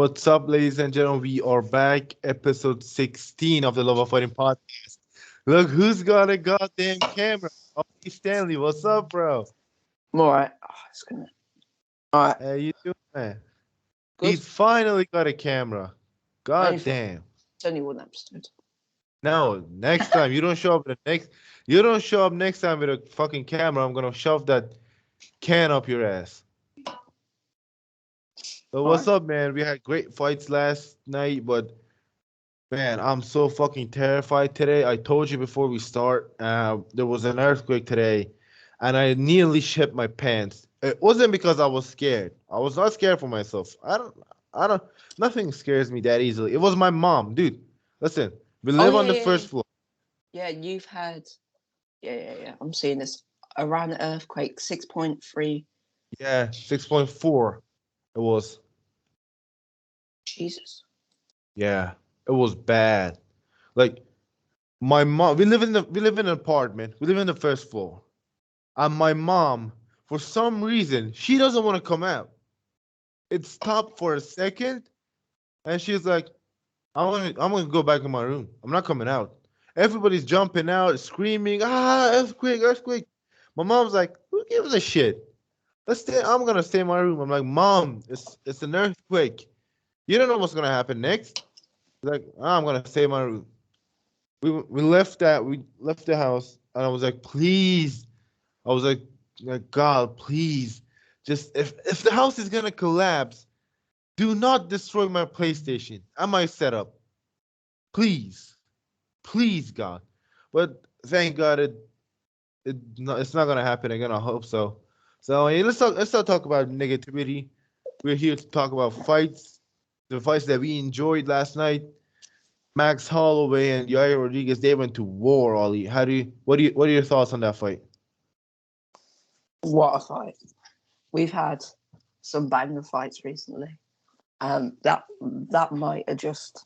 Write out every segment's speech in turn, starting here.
What's up, ladies and gentlemen? We are back, episode 16 of the Love of Fighting podcast. Look who's got a goddamn camera. Ollie Stanley, what's up, bro? I'm alright. Alright, How you doing, man? good. He's finally got a camera. Only God damn. It's only one episode. No, next time you don't show up you don't show up next time with a fucking camera. I'm gonna shove that can up your ass. So what's up, man? We had great fights last night, but man, I'm so fucking terrified today. I told you before we start, there was an earthquake today, and I nearly shit my pants. It wasn't because I was scared. I was not scared for myself. Nothing scares me that easily. It was my mom, dude. Listen, we live on the first floor. Yeah, you've had. Yeah. I'm seeing this. Iran earthquake 6.3. Yeah, 6.4. It was. Jesus. Yeah, it was bad. Like my mom, we live in an apartment. We live in the first floor. And my mom, for some reason, she doesn't want to come out. It stopped for a second, and she's like, I'm gonna go back in my room. I'm not coming out. Everybody's jumping out, screaming, earthquake, earthquake. My mom's like, who gives a shit? I'm gonna stay in my room. I'm like, Mom, it's an earthquake. You don't know what's gonna happen next. Like, I'm gonna stay in my room. We left the house, and I was like, please. I was like, God, please, just if the house is gonna collapse, do not destroy my PlayStation and my setup, please, please, God. But thank God it's not gonna happen again. I hope so. So yeah, let's not talk about negativity. We're here to talk about fights, the fights that we enjoyed last night. Max Holloway and Yair Rodriguez, they went to war. Ollie, what are your thoughts on that fight? What a fight. We've had some banger fights recently. That might have just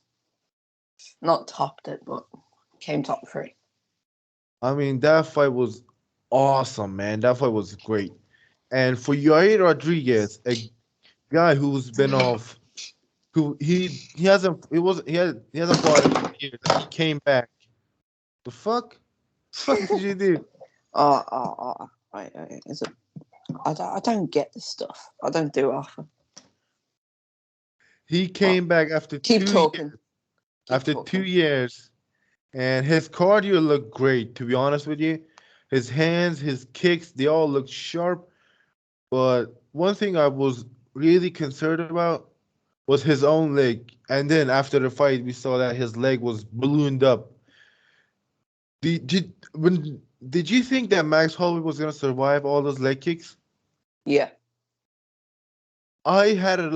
not topped it, but came top 3. I mean, that fight was awesome, man. That fight was great. And for Yair Rodriguez, a guy who's been off, who he hasn't he hasn't fought in 2 years. And he came back. The fuck? What did you do? Is it? I don't get this stuff. I don't do often. He came back after Keep 2 talking. years. After 2 years, and his cardio looked great. To be honest with you, his hands, his kicks, they all looked sharp. But one thing I was really concerned about was his own leg. And then after the fight, we saw that his leg was ballooned up. Did you think that Max Holloway was gonna survive all those leg kicks? Yeah. I had a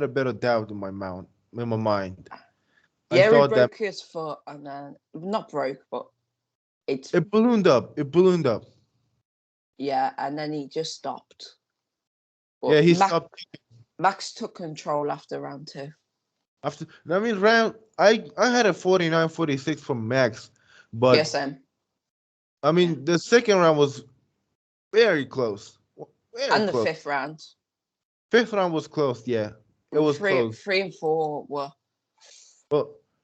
bit of doubt in my mind. Yeah, I thought he broke his foot and then not broke, but it ballooned up. It ballooned up. Yeah, and then he just stopped. But yeah, he stopped. Max took control after round 2. I had a 49-46 from Max, but yes, I mean the second round was very close. And the 5th round. 5th round was close, yeah. It was close. 3 and 4 were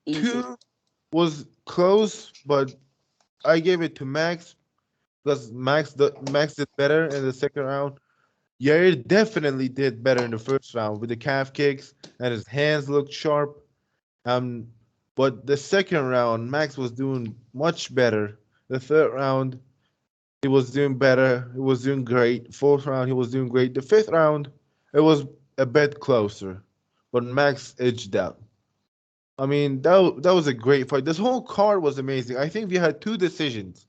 easy. 2 was close, but I gave it to Max because Max did better in the second round. Yair definitely did better in the first round with the calf kicks and his hands looked sharp. But the second round, Max was doing much better. The third round, he was doing better. He was doing great. Fourth round, he was doing great. The fifth round, it was a bit closer, but Max edged out. I mean, that was a great fight. This whole card was amazing. I think we had 2 decisions.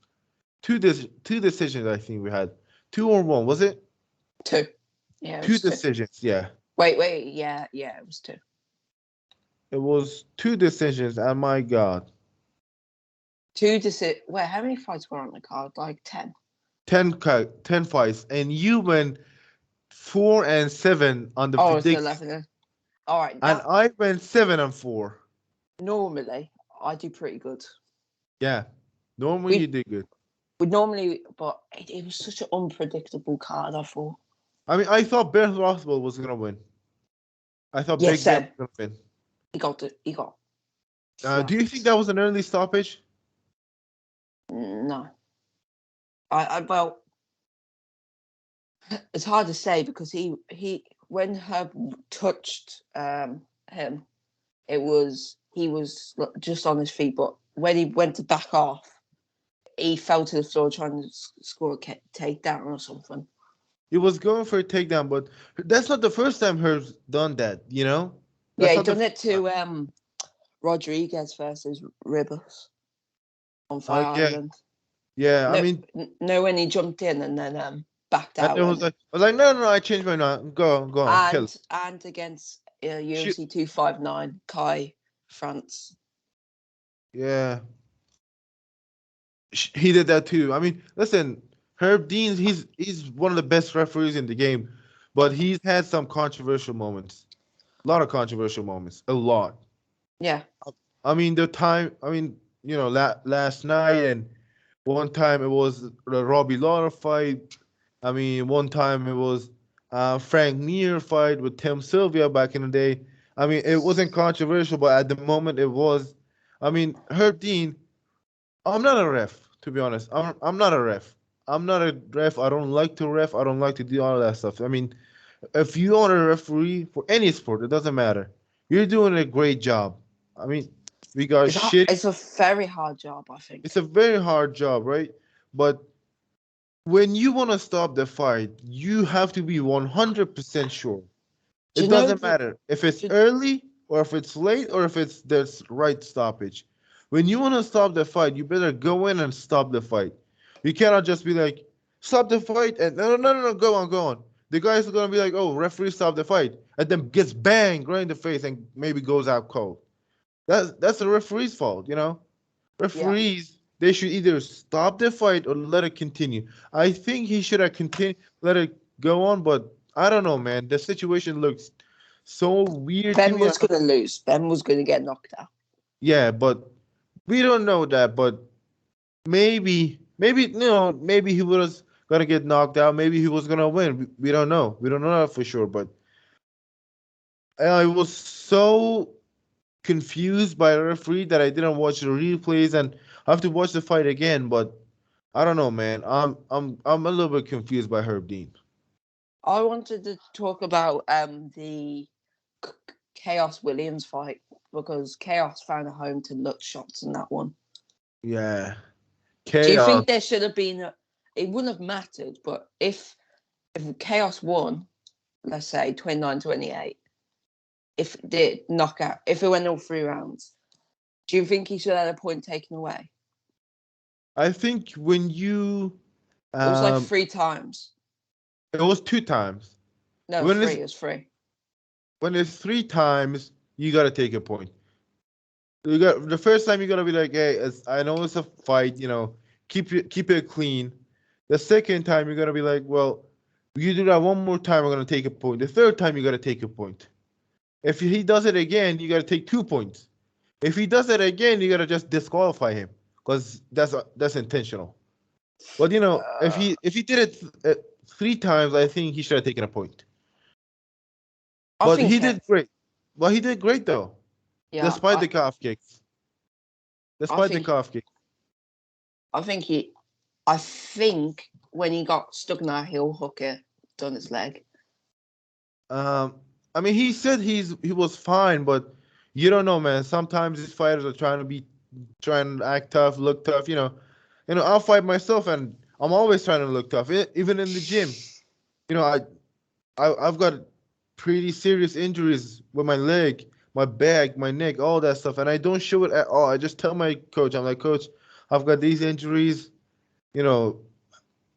Two decisions, I think we had. 2 or 1, was it? 2. Yeah. 2 decisions, yeah. Wait. Yeah, it was 2. It was 2 decisions, and my God. 2 decisions. Wait, how many fights were on the card? Like 10? 10 fights, and you went 4 and 7 on the predictions. It's 11. All right. And I went 7 and 4. Normally, I do pretty good. Yeah. Normally, you do good. But it was such an unpredictable card, I thought. I mean, I thought Ben Rothwell was going to win. I thought Yes, Big Ben same. was gonna win. He got Do you think flapped. that was an early stoppage? No, I well, it's hard to say because he when Herb touched him, he was just on his feet, but when he went to back off, he fell to the floor trying to score a takedown or something. He was going for a takedown, but that's not the first time Herb's done that. You know, Yeah, that's he not the done first it time. to Rodriguez versus Ribas on Fire Yeah, Island. yeah. I No, mean, no, when he jumped in and then backed and it out, was and like, I was like, no, no, no, I changed my mind. Go on, kill. and against Shoot. UFC 259 Kai France. Yeah, he did that too. I mean, listen, Herb Dean, he's one of the best referees in the game, but he's had some controversial moments. A lot of controversial moments. A lot. Yeah, I mean, last night and one time it was the Robbie Lawler fight. I mean, one time it was Frank Mir fight with Tim Sylvia back in the day. I mean, it wasn't controversial, but at the moment it was. I mean, Herb Dean, I'm not a ref, to be honest. I'm not a ref. I'm not a ref. I don't like to ref. I don't like to do all that stuff. I mean, if you are a referee for any sport, it doesn't matter. You're doing a great job. I mean, we got shit. it's a very hard job, I think. It's a very hard job, right? But when you want to stop the fight, you have to be 100% sure. Do It you know doesn't that? matter if it's Do, early or if it's late or if it's the right stoppage. When you want to stop the fight, you better go in and stop the fight. You cannot just be like, stop the fight and no, no, no, no, go on, go on. The guy's gonna be like, oh, referee, stop the fight, and then gets banged right in the face and maybe goes out cold. That's the referee's fault, you know. yeah, Referees, they should either stop the fight or let it continue. I think he should have continued, let it go on, but I don't know, man. The situation looks so weird to Ben me. was going to lose. Ben was going to get knocked out. Yeah, but we don't know that. But maybe maybe he was gonna get knocked out. Maybe he was gonna win. We don't know. We don't know that for sure. But I was so confused by the referee that I didn't watch the replays and I have to watch the fight again. But I don't know, man. I'm a little bit confused by Herb Dean. I wanted to talk about the Chaos Williams fight because Chaos found a home to nut shots in that one. Yeah, Do you chaos. think there should have been? It wouldn't have mattered, but if Chaos won, let's say 29-28, if it did knockout, if it went all 3 rounds, do you think he should have had a point taken away? I think when you It was like um, 3 times. it was 2 times. No, When three. it's It was three. when it's 3 times, you gotta take a point. You got the first time you gotta be like, hey, I know it's a fight, keep it clean. The second time you're gonna be like, well, you do that one more time, I'm gonna take a point. The third time you gotta take a point. If he does it again, you gotta take 2 points. If he does it again, you gotta just disqualify him because that's intentional. But if Uh, he did it 3 times, I think he should have taken a point. I But think he did great. Well, he did great though, yeah. despite the calf kicks. I Despite the think calf kick. I think he I think when he got stuck in that heel hook, it done his leg. Um, I mean, he said he was fine, but you don't know, man. Sometimes these fighters are trying to act tough, look tough. I'll fight myself, and I'm always trying to look tough, even in the gym. You know, I've got pretty serious injuries with my leg, my back, my neck, all that stuff, and I don't show it at all. I just tell my coach, I'm like, Coach, I've got these injuries. You know,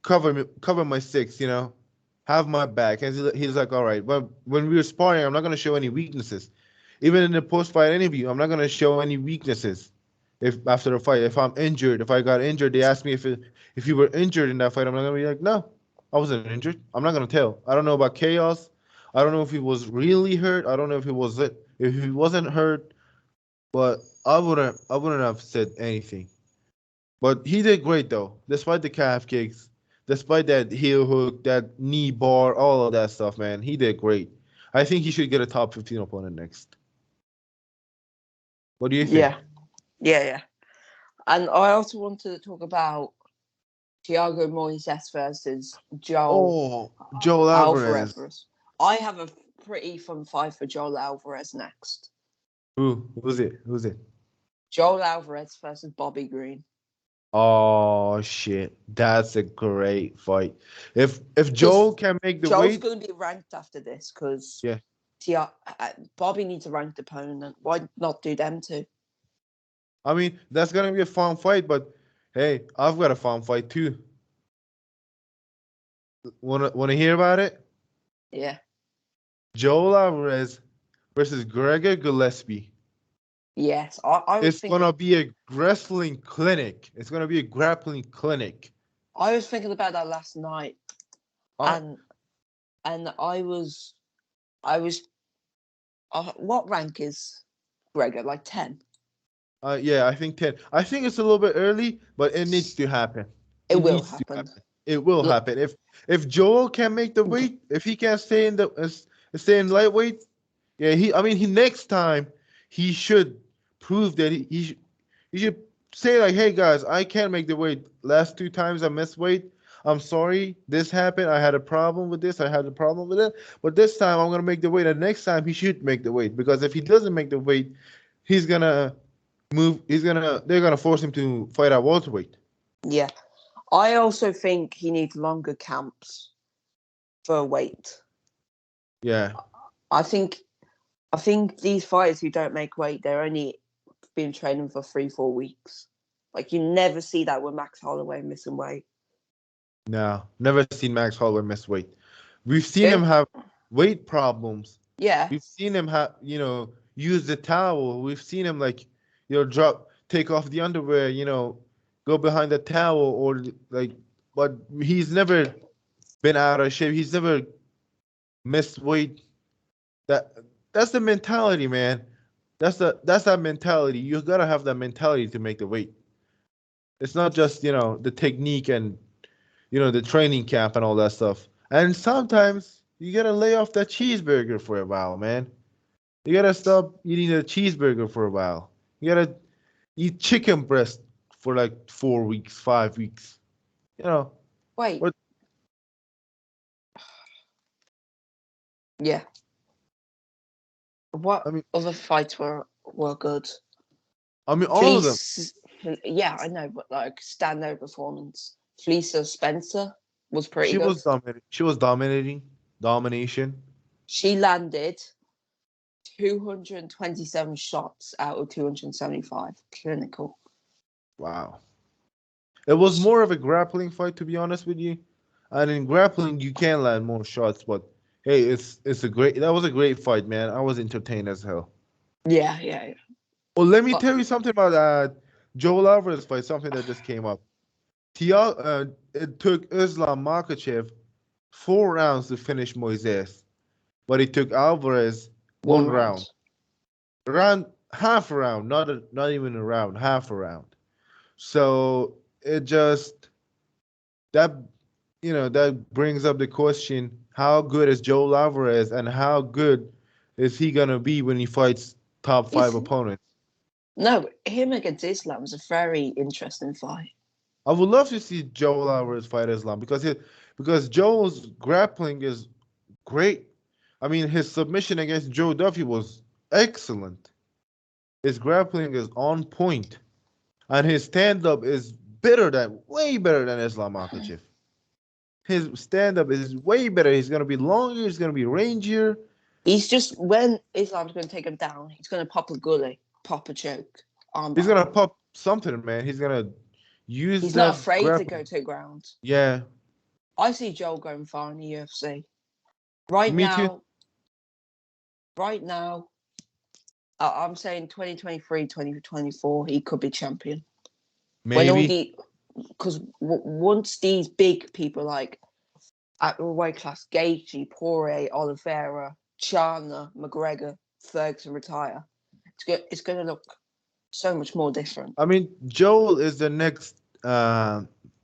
cover my six. Have my back. And he's like, all right. But when we were sparring, I'm not gonna show any weaknesses. Even in the post-fight interview, I'm not gonna show any weaknesses. If after the fight, if I'm injured, if I got injured, they ask me if you were injured in that fight. I'm not gonna be like, no, I wasn't injured. I'm not gonna tell. I don't know about chaos. I don't know if he was really hurt. I don't know if he wasn't hurt. But I wouldn't have said anything. But he did great though, despite the calf kicks, despite that heel hook, that knee bar, all of that stuff, man. He did great. I think he should get a top 15 opponent next. What do you think? Yeah, yeah. And I also wanted to talk about Thiago Moises versus Joel Oh, Joel Alvarez. Alvarez. I have a pretty fun fight for Joel Alvarez next. Who's it? Who's it? Joel Alvarez versus Bobby Green. Oh shit, that's a great fight. If Because Joel can make the Joel's weight, going to be ranked after this because yeah. Bobby needs a ranked opponent. Why not do them two? I mean, that's gonna be a fun fight, but hey, I've got a fun fight too. Wanna hear about it? Yeah. Joel Alvarez versus Gregor Gillespie. Yes. I was It's thinking. gonna be a wrestling clinic. It's gonna be a grappling clinic. I was thinking about that last night, Uh, and I was. What rank is Gregor? Like 10? yeah, I think 10. I think it's a little bit early, but it needs to happen. It It will needs to happen. happen. It will happen. If Joel can make the weight, if he can stay in the stay in lightweight, yeah, he next time he should prove that he should say like, hey guys, I can't make the weight. Last 2 times I missed weight. I'm sorry, this happened. I had a problem with this. I had a problem with it. But this time I'm gonna make the weight. And next time he should make the weight because if he doesn't make the weight, he's gonna move. They're gonna force him to fight at welterweight. Yeah. I also think he needs longer camps for weight. Yeah. I think these fighters who don't make weight, they're only been training for 3-4 weeks. Like you never see that with Max Holloway missing weight. No, never seen Max Holloway miss weight. We've seen him It, have weight problems. yeah. We've seen him have, use the towel. We've seen him take off the underwear, go behind the towel or like, but he's never been out of shape. He's never missed weight. That that's the mentality, man. That's that mentality. You gotta have that mentality to make the weight. It's not just, the technique and the training camp and all that stuff. And sometimes you gotta lay off that cheeseburger for a while, man. You gotta stop eating the cheeseburger for a while. You gotta eat chicken breast for like 4 weeks, 5 weeks. You know, Wait. but Yeah. What I mean, other fights were good? all of them. Yeah, I know, but like standout performance. Felicia Spencer was pretty She good. was dominating. She was dominating. Domination. She landed 227 shots out of 275. Clinical. Wow. It was more of a grappling fight, to be honest with you. And in grappling, you can land more shots, but hey, that was a great fight, man. I was entertained as hell. Yeah. Well, let me But tell you something about Joel Alvarez fight, something that just came up. It took Islam Makhachev 4 rounds to finish Moises, but it took Alvarez one one round. half a round, not even a round, half a round. So it just that that brings up the question: how good is Joel Alvarez, and how good is he gonna be when he fights top five He's, opponents? no, him against Islam is a very interesting fight. I would love to see Joel Alvarez fight Islam because Joel's grappling is great. I mean, his submission against Joe Duffy was excellent. His grappling is on point, and his stand-up is way better than Islam Makhachev. His stand-up is way better. He's gonna be longer. He's gonna be rangier. He's just when Islam's going to take him down, he's going to pop a gully, pop a choke, He's armbar. gonna pop something, man. He's gonna use He's not that afraid to go grappling. to ground. Yeah, I see Joel going far in the UFC. Right me too. now, I'm saying 2023, 2024, he could be champion. When all Maybe. because once these big people like at the weight class, Gaethje, Poirier, Oliveira, Chandler, McGregor, Ferguson retire, it's going to look so much more different. I mean, Joel is the next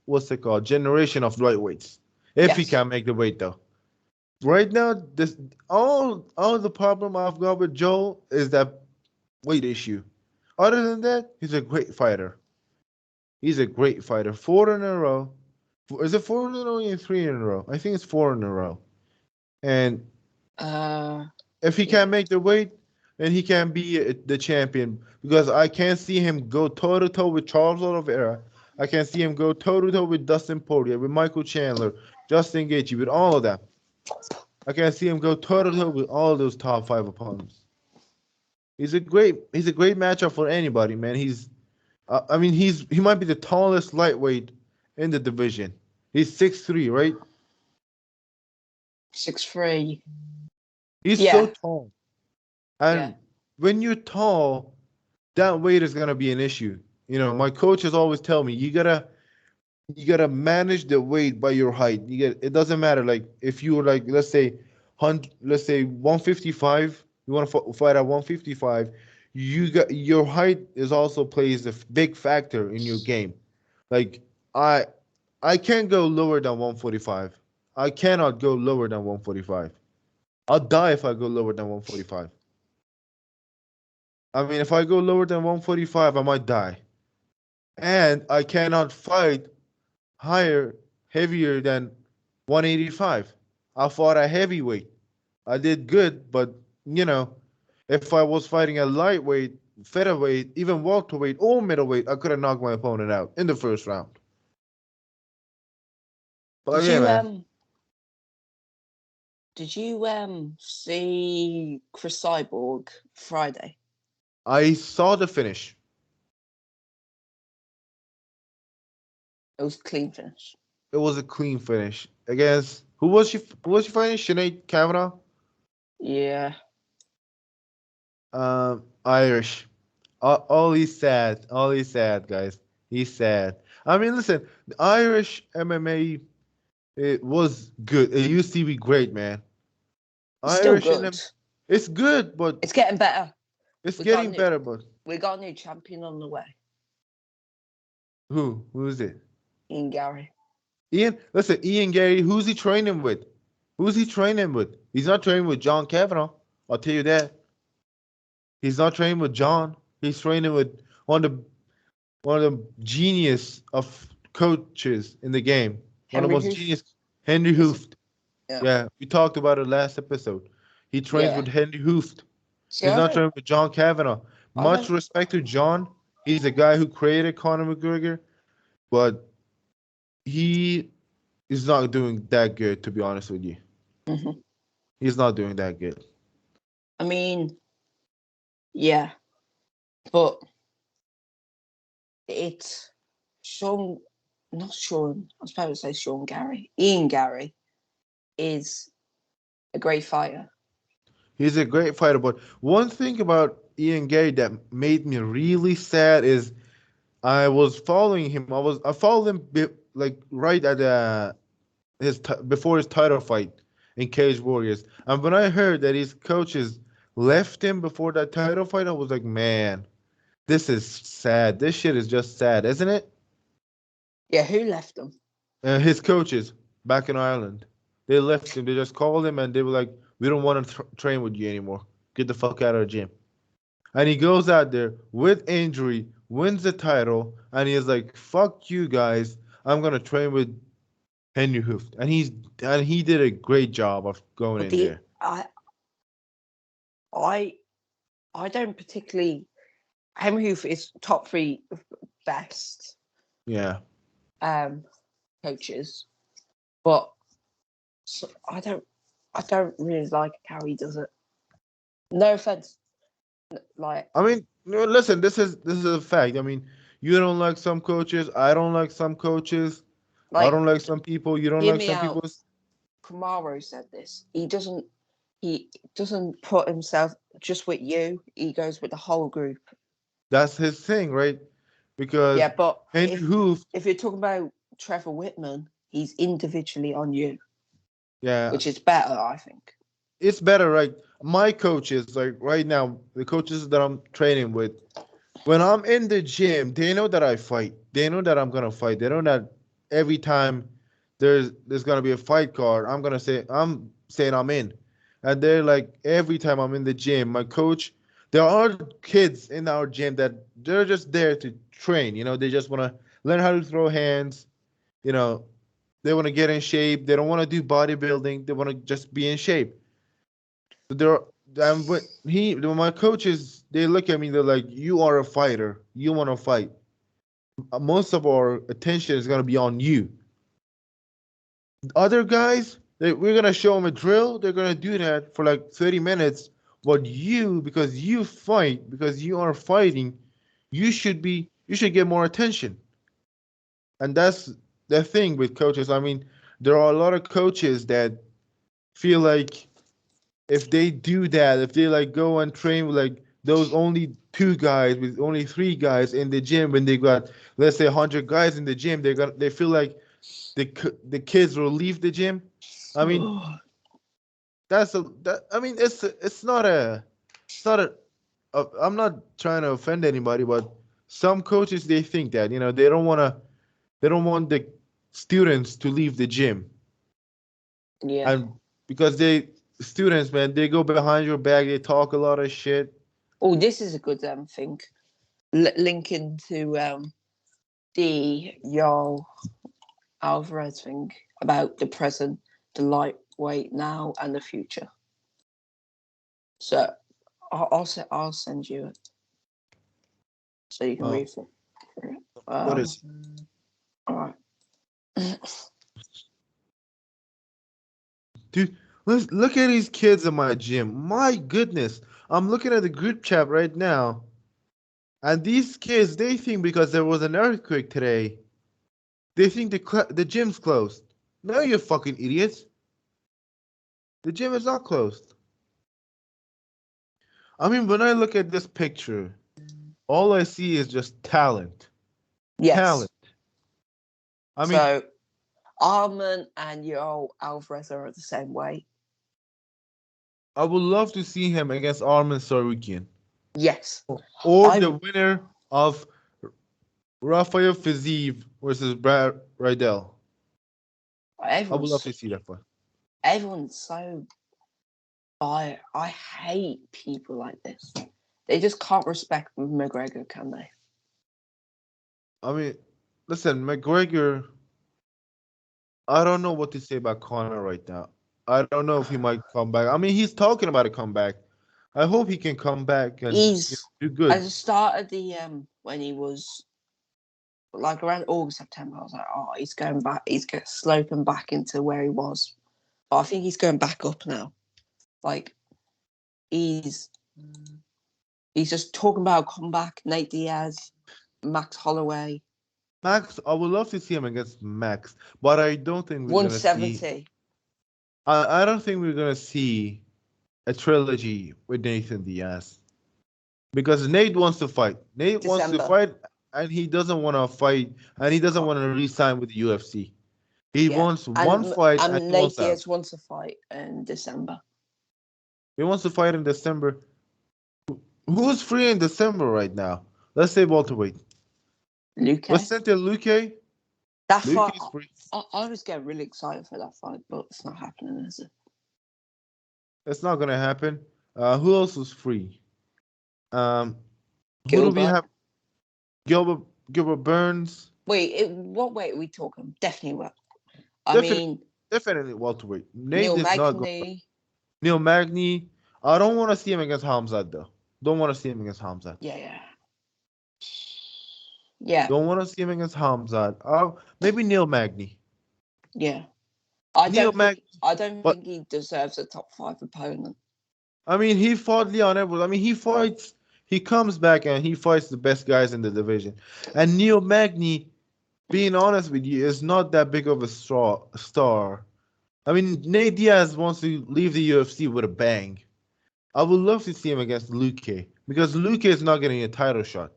what's it called? Generation of lightweights. If he Yes. can make the weight though. right now, this all the problem I've got with Joel is that weight issue. Other than that, he's a great fighter. He's a great fighter. Four in a row. Is it four in a row or three in a row? I think it's four in a row. And Uh, if he yeah. can't make the weight, then he can be the champion. Because I can't see him go toe to toe with Charles Oliveira. I can see him go toe to toe with Dustin Poirier, with Michael Chandler, Justin Gaethje, with all of them. I can see him go toe to toe with all those top five opponents. He's a great matchup for anybody, man. I mean, he might be the tallest lightweight in the division. He's 6'3", right? 6'3". He's so Yeah. tall. Yeah. And when you're tall, that weight is gonna be an issue. You know, my coaches always tell me you gotta manage the weight by your height. It doesn't matter. Like if you were like let's say 155, you want to fight at 155. You got your height is also plays a big factor in your game. Like I I can't go lower than 145. I cannot go lower than 145. I'll die if I go lower than 145. I mean, if I go lower than 145, I might die. And I cannot fight higher, heavier than 185. I fought a heavyweight. I did good, but you know, if I was fighting a lightweight, featherweight, even welterweight or middleweight, I could have knocked my opponent out in the first round. But Did yeah, you man, see Chris Cyborg Friday? I saw the finish. It was a clean finish. It was a clean finish against who was she? Who was she fighting? Sinead Kavanaugh. Yeah. Irish. All he's sad. All he's sad, guys. He's sad. I mean, listen, the Irish MMA it was good. It used to be great, man. It's still Irish good. it's good, but It's getting better. it's We got getting better. But We got a new champion on the way. who? Who is it? Ian Gary. Ian. Listen, Ian Gary. Who's he training with? Who's he training with? He's not training with John Kavanaugh. I'll tell you that. He's not training with John. He's training with one of the genius of coaches in the game. One of the Henry most Hoof. genius, Henry Hooft. Yeah. Yeah, we talked about it last episode. He trains Yeah. with Henry Hooft. See, He's I not don't, training with John Kavanaugh. I Much don't, respect to John. He's the guy who created Conor McGregor, but he is not doing that good, to be honest with you. Mhm. He's not doing that good. I mean, yeah, but it's Sean, not Sean. I was about to say Sean Gary. Ian Gary is a great fighter. He's a great fighter, but one thing about Ian Gary that made me really sad is I was following him. I followed him like right at before his title fight in Cage Warriors. And when I heard that his coaches left him before that title fight, I was like, man, this is sad. This shit is just sad, isn't it? Yeah, who left them? His coaches back in Ireland, they left him. They just called him and they were like, we don't want to train with you anymore. Get the fuck out of the gym. And he goes out there with injury, wins the title, and he's like, fuck you guys. I'm gonna train with Henry Hooft. And he did a great job of going But in there. I don't particularly. Henry Hoof is top three best Yeah. coaches, but I don't really like how he does it. No offense, like I mean, no, listen, this is a fact. I mean, you don't like some coaches, I don't like some coaches. I like don't like some people, you don't hear like me some out. people. Kamaro said this. He doesn't put himself just with you. He goes with the whole group. That's his thing, right? Because Yeah, but Henry Hooft, if you're talking about Trevor Whitman, he's individually on you, yeah, which is better, I think. it's better, right? My coaches, like right now, the coaches that I'm training with, when I'm in the gym, they know that I fight. They know that I'm gonna fight. They know that every time there's gonna be a fight card, I'm gonna say saying I'm in. And they're like, every time I'm in the gym, my coach, there are kids in our gym that they're just there to train. They just want to learn how to throw hands. You know, they want to get in shape. They don't want to do bodybuilding. They want to just be in shape. So when my coaches, they look at me, they're like, you are a fighter. You want to fight. Most of our attention is going to be on you. Other guys, we're going to show them a drill. They're going to do that for like 30 minutes. But you, because you fight, because you are fighting, you should get more attention. And that's the thing with coaches. I mean, there are a lot of coaches that feel like if they do that, if they like go and train with like those only two guys, with only three guys in the gym, when they got, let's say, 100 guys in the gym, they feel like the kids will leave the gym. I mean, I mean, it's not I'm not trying to offend anybody, but some coaches, they think that, they don't want the students to leave the gym. Yeah. And because students, man, they go behind your back, they talk a lot of shit. Oh, this is a good thing. Linking to the Yo Alvarez thing about the present, the lightweight now, and the future. So I'll send you it so you can read it. What is? All right. Dude, let's look at these kids in my gym. My goodness, I'm looking at the group chat right now, and these kids, they think because there was an earthquake today, they think the gym's closed. No, you fucking idiots. The gym is not closed. I mean, when I look at this picture, all I see is just talent. Yes. Talent. I mean, so Arman and Yo Alvarez are the same weight. I would love to see him against Arman Sarukian. Yes. Or the winner of Rafael Fiziev versus Brad Rydell. I would love to see that fight. Everyone's so biased. I hate people like this. They just can't respect McGregor, can they? I mean, listen, McGregor, I don't know what to say about Conor right now. I don't know if he might come back. I mean, he's talking about a comeback. I hope he can come back and do good. At the start of the when he was like around August, September, I was like, oh, he's going back. He's sloping back into where he was. But I think he's going back up now. Like he's just talking about comeback. Nate Diaz, Max Holloway. Max, I would love to see him against Max, but I don't think we're gonna see. 170. I don't think we're gonna see a trilogy with Nathan Diaz because Nate wants to fight. Nate wants to fight, and he doesn't want to fight, and he doesn't want to re-sign with the UFC. He wants one fight, and Nate Diaz wants to fight in December. He wants to fight in December. Who's free in December right now? Let's say welterweight. Luque. Vicente Luque. That fight, I was getting really excited for that fight, but it's not happening, is it? It's not gonna happen. Who else is free? Who do we have? Gilbert Burns. Wait, what weight are we talking? Definitely definitely welterweight. Neil Magny. Neil Magny. I don't want to see him against Hamzat though. Don't want to see him against Hamzat. Yeah. Don't want to see him against Hamzat. Maybe Neil Magny. Yeah. I don't think he deserves a top 5 opponent. I mean, he fought Leon Edwards. I mean, he comes back and he fights the best guys in the division. And Neil Magny, being honest with you, is not that big of a star. I mean, Nate Diaz wants to leave the UFC with a bang. I would love to see him against Luque because Luque is not getting a title shot.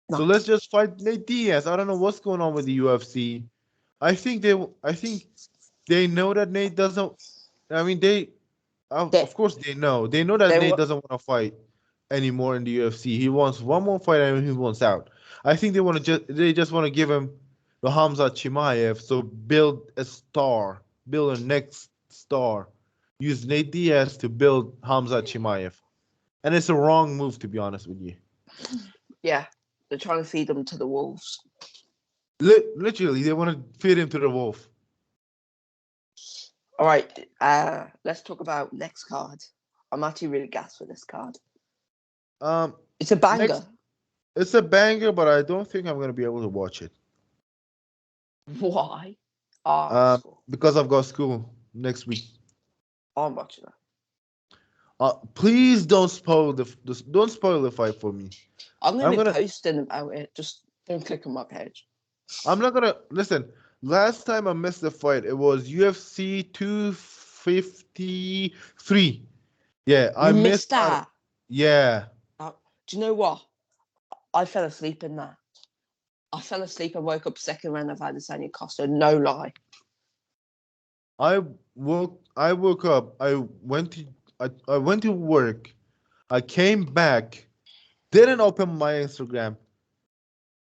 No. So let's just fight Nate Diaz. I don't know what's going on with the UFC. I think they know that Nate doesn't. I mean, of course they know. They know that Nate doesn't want to fight anymore in the UFC. He wants one more fight and he wants out. I think they just want to give him the Hamzat Chimaev, so build a star, build a next star used Nate Diaz to build Hamza Chimaev. And it's a wrong move, to be honest with you. Yeah, they're trying to feed them to the wolves. Literally, they want to feed him to the wolf. All right, let's talk about next card. I'm actually really gassed for this card. Um, It's a banger. next, it's a banger, but I don't think I'm gonna be able to watch it. Why? Because I've got school next week. I'm watching it. Please don't spoil don't spoil the fight for me. I'm I'm gonna be gonna posting about it. Just don't click on my page. I'm not gonna listen. Last time I missed the fight, it was UFC 253. Yeah, I You missed missed out. that. Yeah, Do you know what? I fell asleep in that. I fell asleep and woke up second round of Adesanya Costa. No lie. I woke up. I went to work. I came back. Didn't open my Instagram.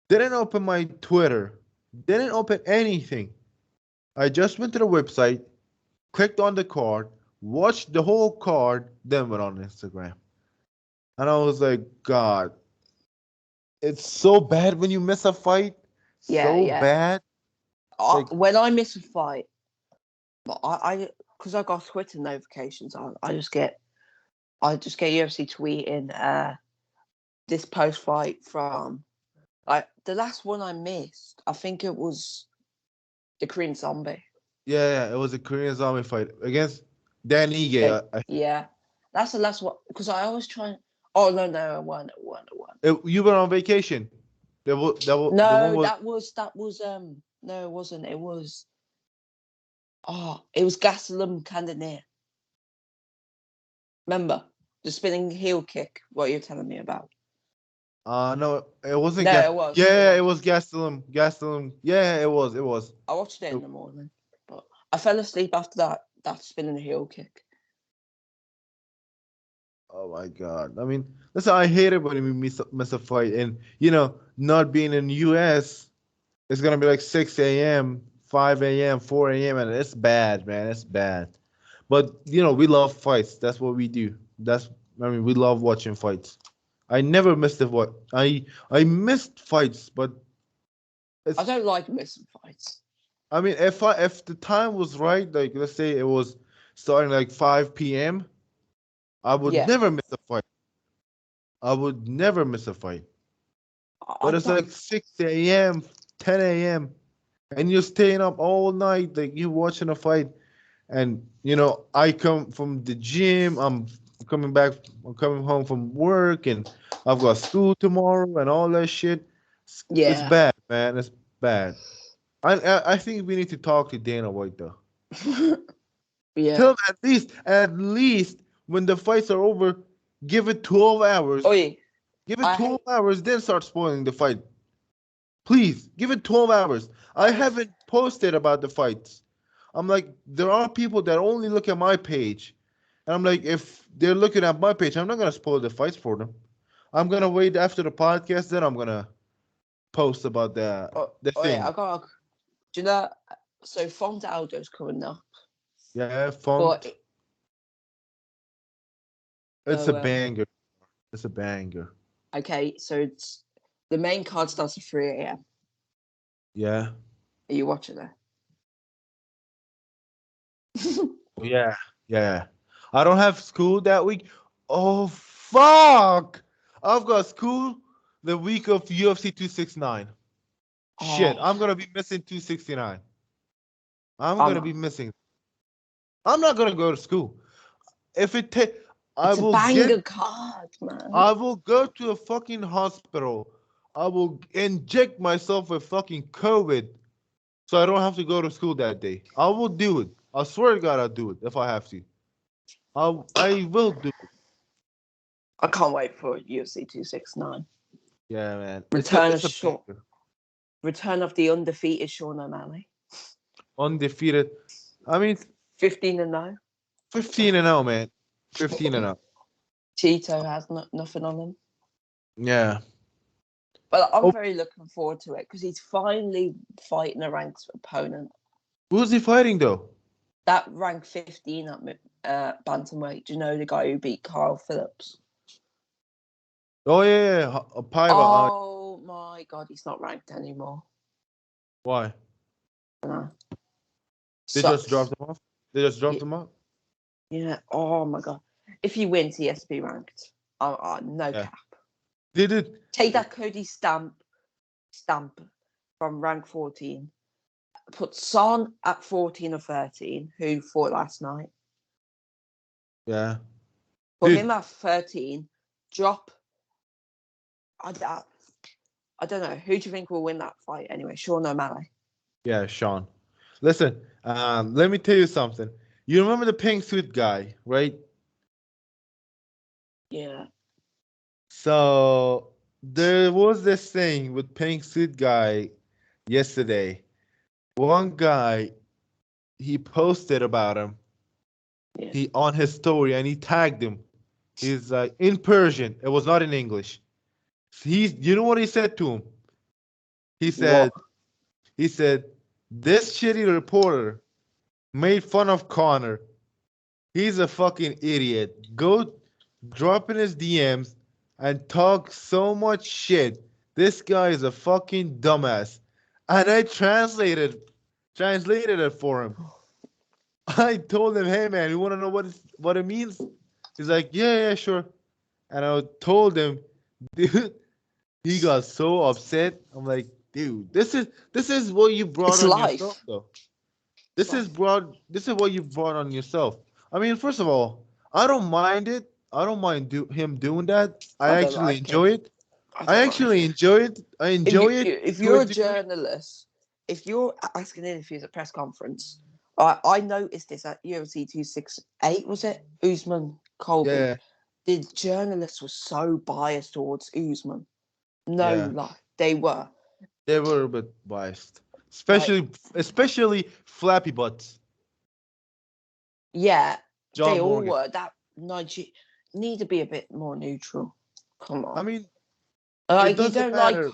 Didn't open my Twitter. Didn't open anything. I just went to the website, clicked on the card, watched the whole card, then went on Instagram. And I was like, God, it's so bad when you miss a fight. Yeah, So yeah. bad. Like, When I miss a fight, but because I got Twitter notifications on, I just get UFC tweeting this post fight from like the last one I missed. I think it was the Korean Zombie. yeah, it was a Korean zombie fight against Dan Ige. Yeah, that's the last one because I always try. Oh no, I won. You were on vacation. The one No, was that was no, it wasn't. It was it was Gastelum Candonier. Remember the spinning heel kick? What you're telling me about? no, it wasn't No, gas. it was. Yeah, it was Gastelum. Gastelum. Yeah, it was. It was. I watched it in the morning, but I fell asleep after that spinning heel kick. Oh my God. I mean, listen, I hate it when we miss a fight, and not being in the US, it's gonna be like 6 a.m., 5 a.m., 4 a.m., and it's bad, man. It's bad. But we love fights. That's what we do. We love watching fights. I never missed a fight. I missed fights, but I don't like missing fights. I mean, if the time was right, like let's say it was starting like 5 p.m., I would Yeah, never miss a fight. I would never miss a fight. I But it's don't. like 6 a.m., 10 a.m., and you're staying up all night, like you watching a fight. And I come from the gym. coming back. I'm coming home from work, and I've got school tomorrow, and all that shit. It's Yeah, bad, man. It's bad. I think we need to talk to Dana White though. yeah. Tell him at least when the fights are over, give it 12 hours. Oh yeah, Give it I 12 hate. hours, then start spoiling the fight. Please give it 12 hours. I haven't posted about the fights. I'm like, there are people that only look at my page. And I'm like, if they're looking at my page, I'm not going to spoil the fights for them. I'm going to wait after the podcast, then I'm going to post about the Yeah, thing. I got. Do you know? So Font Aldo's coming up, Yeah, but font. It's a so banger. It's a banger. okay, so it's the main card starts at 3 a.m. Yeah. Are you watching that? Yeah. Yeah. I don't have school that week. Oh, fuck. I've got school the week of UFC 269. Shit, Oh, I'm gonna be missing 269. I'm I'm gonna be not. missing. I'm not gonna go to school. If it take, I It's a will get. banger card, man. I will go to a fucking hospital. I will inject myself with fucking COVID, so I don't have to go to school that day. I will do it. I swear to God, I'll do it if I have to. I will do it. I can't wait for UFC 269. Yeah, man. Return of It's a short. banger. Return of the undefeated Sean O'Malley. Undefeated. I mean, 15-0. 15-0, man. 15-0. Cheeto has nothing on him. Yeah. But I'm Oh, very looking forward to it because he's finally fighting a ranked opponent. who's he fighting though? That ranked 15 at bantamweight. Do you know the guy who beat Carl Phillips? Oh yeah. Paiva. Oh my God, he's not ranked anymore. Why? No. They just dropped him off. They just dropped him off. Yeah. Oh my God. If he wins, he has to be ranked. No Yeah. cap. They did. Take that Cody stamp from rank 14. Put Son at 14 or 13, who fought last night. Yeah. Put Dude. him at 13. Drop. I don't know. Who do you think will win that fight anyway? Sean O'Malley. Yeah, Sean. Listen, let me tell you something. You remember the pink suit guy, right? Yeah. So there was this thing with pink suit guy yesterday. One guy, he posted about him. Yeah. He on his story and he tagged him. He's like in Persian. It was not in English. You know what he said to him? He said, What? this shitty reporter made fun of Connor. He's a fucking idiot. Go drop in his DMs and talk so much shit. This guy is a fucking dumbass. And I translated it for him. I told him, hey man, you want to know what it means? He's like, yeah, sure. And I told him, dude, he got so upset. I'm like, dude, this is what you brought It's on life. yourself, though. This is what you brought on yourself. I mean, first of all, I don't mind it. I don't mind him doing that. I I don't actually like enjoy him. it. I I don't like actually him. enjoy it. I enjoy it If to a you're a degree. journalist, if you're asking interviews at press conference, I noticed this at UFC 268, was it? Usman Colby. Yeah, The journalists were so biased towards Usman. No yeah. lie, they were. They were a bit biased, Like, especially Flappy Butts, yeah, they John all Morgan. were. That Niger need to be a bit more neutral. Come I on. mean, it Like doesn't matter.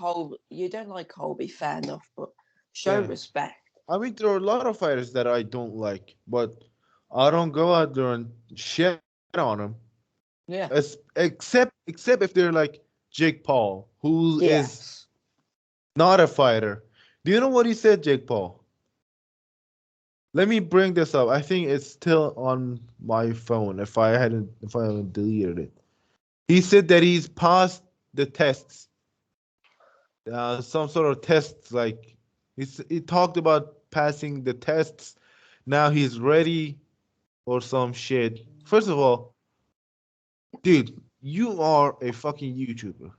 You don't like Colby, fair enough, but show Yeah. respect. I mean, there are a lot of fighters that I don't like, but I don't go out there and shit on them. Yeah. Except if they're like Jake Paul, who is Yes. not a fighter. Do you know what he said, Jake Paul? Let me bring this up. I think it's still on my phone if I haven't deleted it. He said that he's passed the tests. Some sort of tests, like he talked about passing the tests. Now he's ready or some shit. First of all, dude, you are a fucking YouTuber.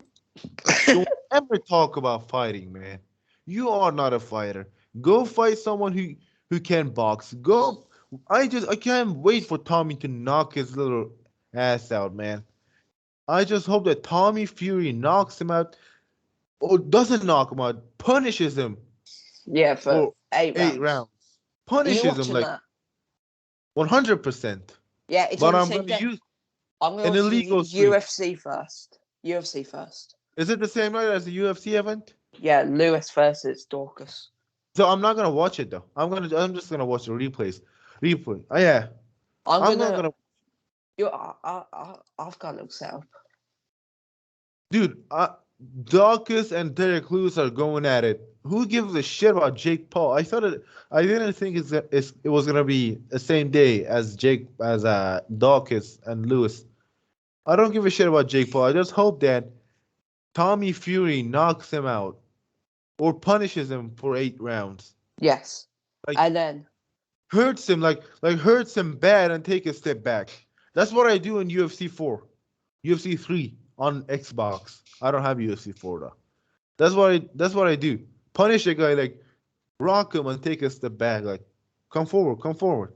Don't ever talk about fighting, man. You are not a fighter. Go fight someone who can box. Go. I can't wait for Tommy to knock his little ass out, man. I just hope that Tommy Fury knocks him out or doesn't knock him out, punishes him Yeah, for for 8 8 rounds. rounds. Are you Punishes him watching like that? 100%. Yeah, it's But on the I'm same going to day. use I'm gonna an watch the illegal stream. UFC first. UFC first. Is it the same night as the UFC event? Yeah, Lewis versus Dorcas. So I'm not gonna watch it though. I'm just gonna watch the replays. Replay. Oh yeah. I'm I'm not gonna. gonna. I've got a little setup. Dude, Dawkins and Derek Lewis are going at it. Who gives a shit about Jake Paul? I didn't think it was gonna be the same day as Dawkins and Lewis. I don't give a shit about Jake Paul. I just hope that Tommy Fury knocks him out or punishes him for 8 rounds. Yes, Like and then hurts him hurts him bad and take a step back. That's what I do in UFC 4, UFC 3 on Xbox. I don't have UFC 4 though. That's what I do. Punish a guy, like rock him and take a step back, like come forward, come forward.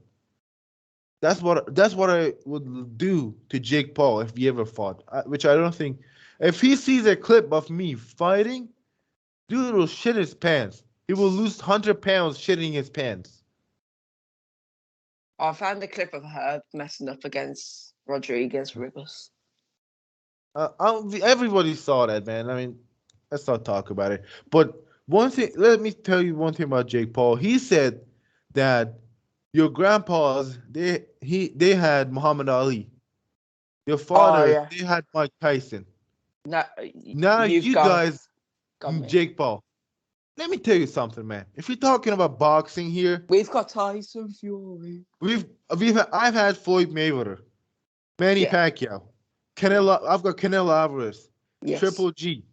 That's what I would do to Jake Paul if he ever fought, which I don't think. If he sees a clip of me fighting, dude will shit his pants. He will lose 100 pounds shitting his pants. I found a clip of her messing up against Rodriguez Rivers. Everybody saw that, man. I mean, let's not talk about it. But one thing, let me tell you one thing about Jake Paul. He said that Your grandpas, they had Muhammad Ali. Your Oh fathers, yeah. they had Mike Tyson. No, Now you've you guys, gone me. Jake Paul. Let me tell you something, man. If you're talking about boxing here, We've got Tyson Fury. we've I've had Floyd Mayweather, Manny Yeah. Pacquiao, Canelo. I've got Canelo Alvarez, Yes. Triple G,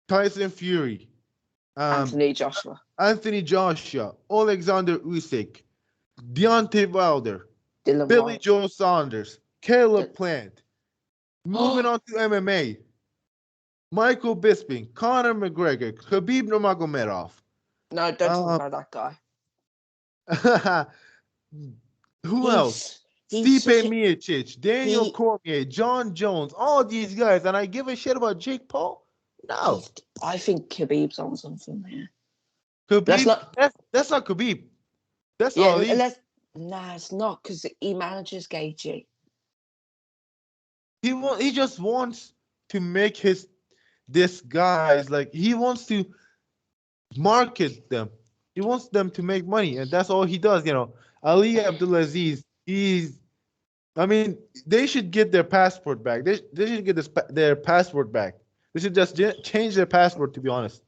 Tyson Fury, um, Anthony Joshua. Anthony Joshua, Alexander Usyk, Deontay Wilder, Dylan Billy White. Joe Saunders, D- Caleb Plant. Moving on to MMA, Michael Bisping, Conor McGregor, Khabib Nurmagomedov. no, don't talk Um, about that guy. who else? He's Stipe such a Miocic, Daniel he Cormier, John Jones, all these guys, and I give a shit about Jake Paul? No. he's I think Khabib's on something here. Let's Khabib, not that's not Khabib. That's yeah, Ali. let's nah, it's not because he manages Gaethje. He just wants to make this guys like he wants to market them. He wants them to make money, and that's all he does. Ali Abdulaziz, I mean, they should get their passport back. They should get their passport back. They should just change their passport, to be honest.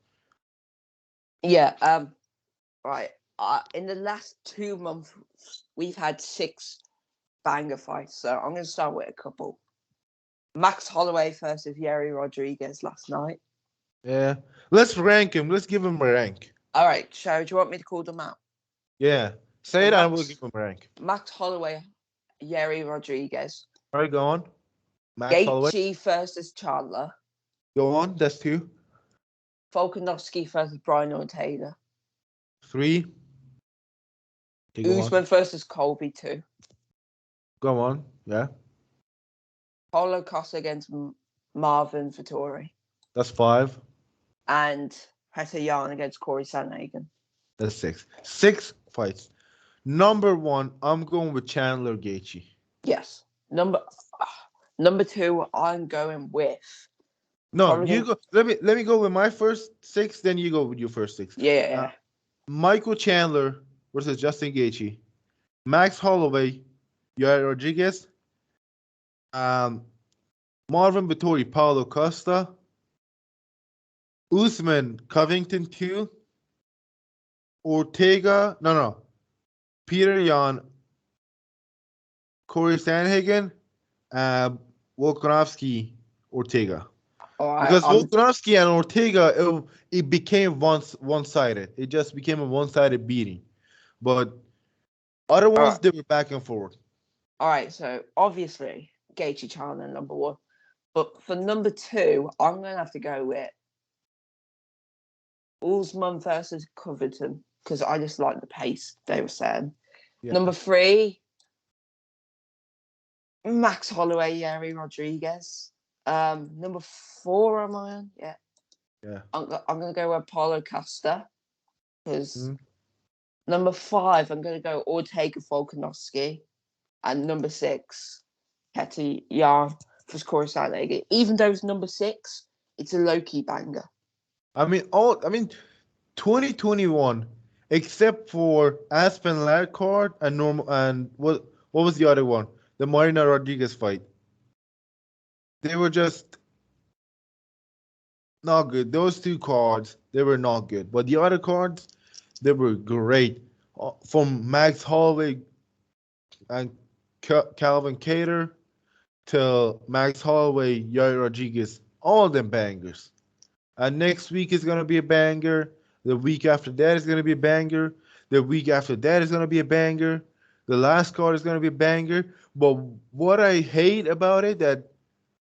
Yeah, right. In the last 2 months we've had 6 banger fights. So I'm gonna start with a couple. Max Holloway versus Yeri Rodriguez last night. Yeah. Let's rank him. Let's give him a rank. All right, Sherry, do you want me to call them out? Yeah. So Say it and we'll give him a rank. Max Holloway, Yeri Rodriguez. All right, go on. Max Holloway. Gaethje versus Chandler. Go on. That's 2. Volkanovski versus Brian Ortega. 3. Okay, go Usman on. versus Colby 2. Go on. Yeah. Paulo Costa against Marvin Vittori. That's 5. And Petr Yan against Corey Sandhagen. That's 6. 6 fights. Number 1, I'm going with Chandler Gaethje. Yes. Number 2, I'm going with. No, you go. Let me go with my first 6. Then you go with your first 6. Yeah. Michael Chandler versus Justin Gaethje. Max Holloway, Yair Rodriguez. Marvin Vittori, Paulo Costa. Usman Covington 2. Ortega, no. Peter Yan, Corey Sandhagen, Volkanovski, Ortega. Because Volkanovski and Ortega, it became one-sided. It just became a one-sided beating. But other ones, they were back and forth. All right, so obviously Gaethje Chandler number 1, but for number 2, I'm gonna have to go with Usman versus Covington because I just like the pace they were saying. Yeah. Number 3, Max Holloway, Yeri Rodriguez. Number 4, am I on? Yeah. I'm gonna go with Paulo Costa because number 5, I'm gonna go Ortega Volkanovski, and number 6, Petr Yan for Corey Sandhagen. Even though it's number 6, it's a low-key banger. I mean, 2021, except for Aspen Ladd card and what was the other one? The Marina Rodriguez fight. They were just not good. Those 2 cards, they were not good. But the other cards, they were great. From Max Holloway and Calvin Kattar to Max Holloway, Yair Rodriguez, all of them bangers. And next week is going to be a banger. The week after that is going to be a banger. The week after that is going to be a banger. The last card is going to be a banger. But what I hate about it, that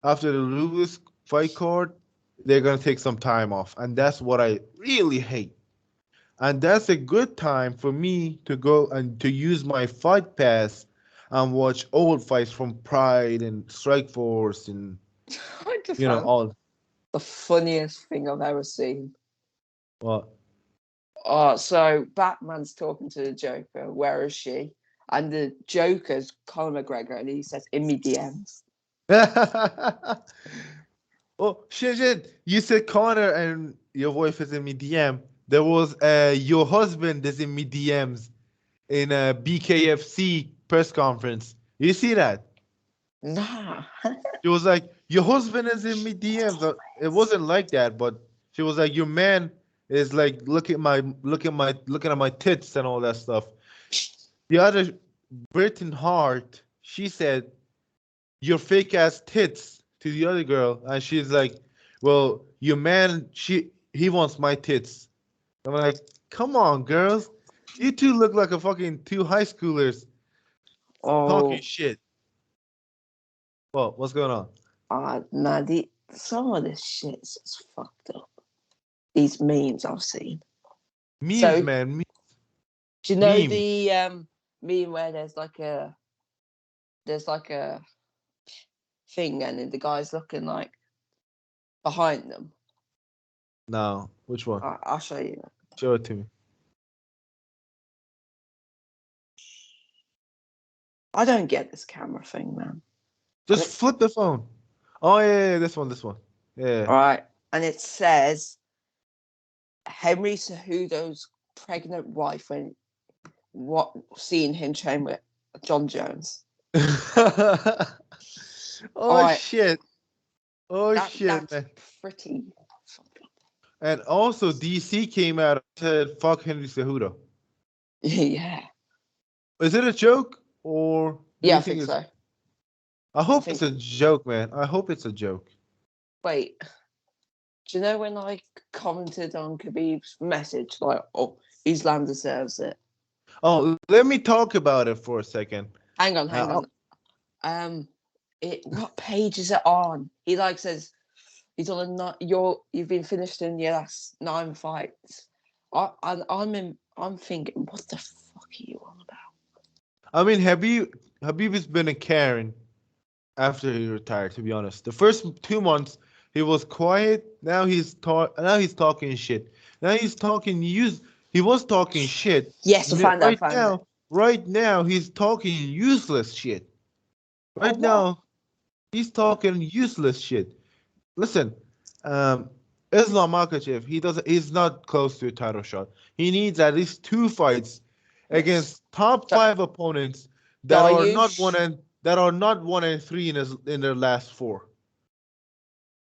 after the Lewis fight card, they're going to take some time off. And that's what I really hate. And that's a good time for me to go and to use my Fight Pass and watch old fights from Pride and Strikeforce and, all. The funniest thing I've ever seen. What? So Batman's talking to the Joker. Where is she? And the Joker's Conor McGregor, and he says, "In me DMs." Oh shit! You said Conor and your wife is in me DM. There was your husband is in me DMs. in a BKFC press conference. You see that? Nah. She was like, "Your husband is in me DMs." It wasn't like that, but she was like, "Your man is like looking at my tits and all that stuff." The other Britain Hart, she said, "Your fake ass tits" to the other girl, and she's like, "Well, your man, he wants my tits." I'm like, "Come on, girls, you two look like a fucking two high schoolers talking Oh, shit." Well, what's going on? nah, some of this shit's just fucked up. These memes I've seen. Memes, So, man, do you know memes. the meme where there's like a thing and the guy's looking like behind them? No, which one? I'll show you. Show it to me. I don't get this camera thing, man. And Just flip the phone. Oh yeah, this one. Yeah. all right, and it says Henry Cejudo's pregnant wife when what seeing him train with John Jones. All Oh right, shit. Oh shit, that's man. pretty. And also DC came out and said fuck Henry Cejudo. Yeah, Is it a joke or do yeah, you I think think it's so. I I hope it's think. a joke, man. I hope it's a joke. Wait, do you know when I commented on Khabib's message, like, "Oh, Islam deserves it." Oh, let me talk about it for a second. Hang on, hang Uh, on. What page is it on? He like says he's on you've been finished in your last 9 fights. I'm thinking, what the fuck are you on about? I mean, Habib has been a Karen after he retired. To be honest, the first 2 months he was quiet. Now he's talking shit. Now he's talking use. He was talking shit. Yes, I Right found it. now he's talking useless shit. Oh Right what? now he's talking useless shit. Listen, um, Islam Makhachev, he's not close to a title shot. He needs at least 2 fights Yes. against top So, five opponents that are not Dariush, 1 and 3 in their last four.